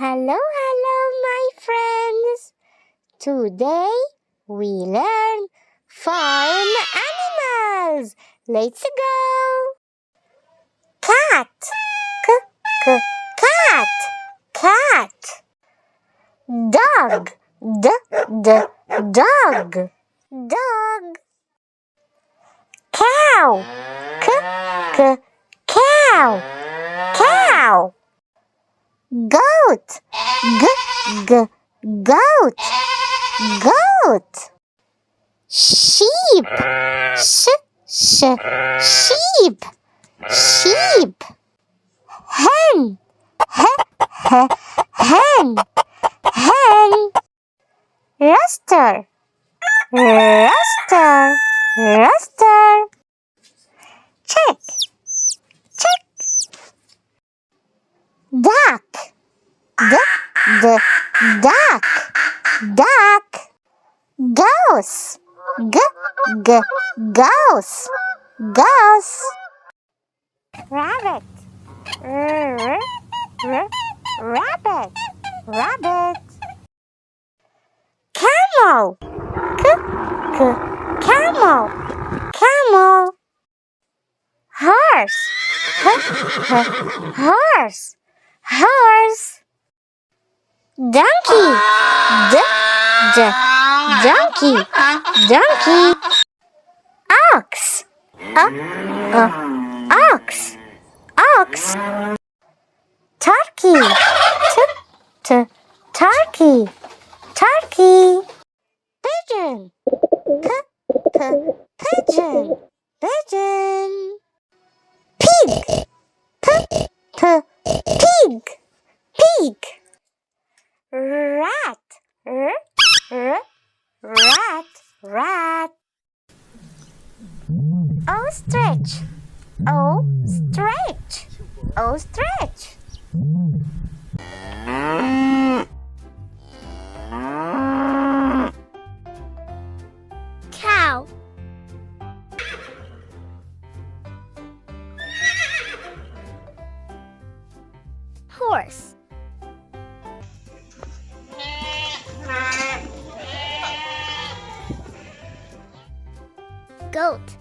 Hello, my friends. Today we learn farm animals. Let's go. Cat. Cat. Cat. Dog. Dog. Dog. Cow. Cow. Cow. Goat. Goat. Goat. Sheep. Sheep. Sheep. Hen. Hen. Rooster. Rooster. Chick. Duck. Duck. Goose. Goose. Rabbit. Rabbit. Camel. Camel. Horse. Donkey. Donkey. Ox. Turkey. Turkey. Pigeon. Pigeon. Pig. Pig. Rat. Ostrich. Cow. Horse. Goat.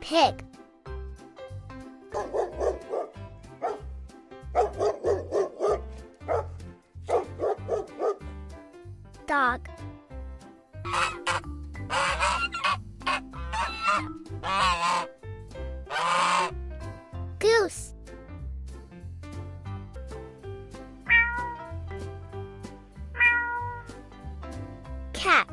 Pig. Dog. Goose. Cat.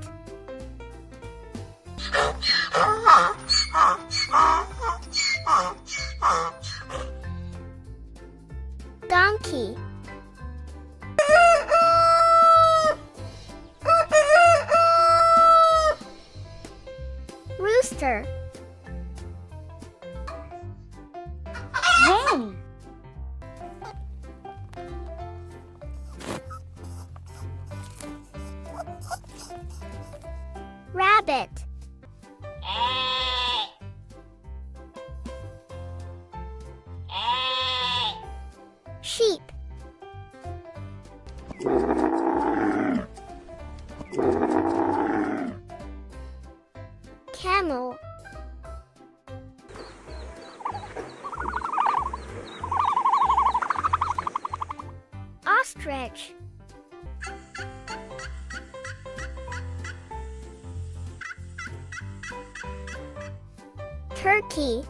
Donkey. Rooster. Hen. Rabbit. Sheep. Camel. Ostrich. Turkey.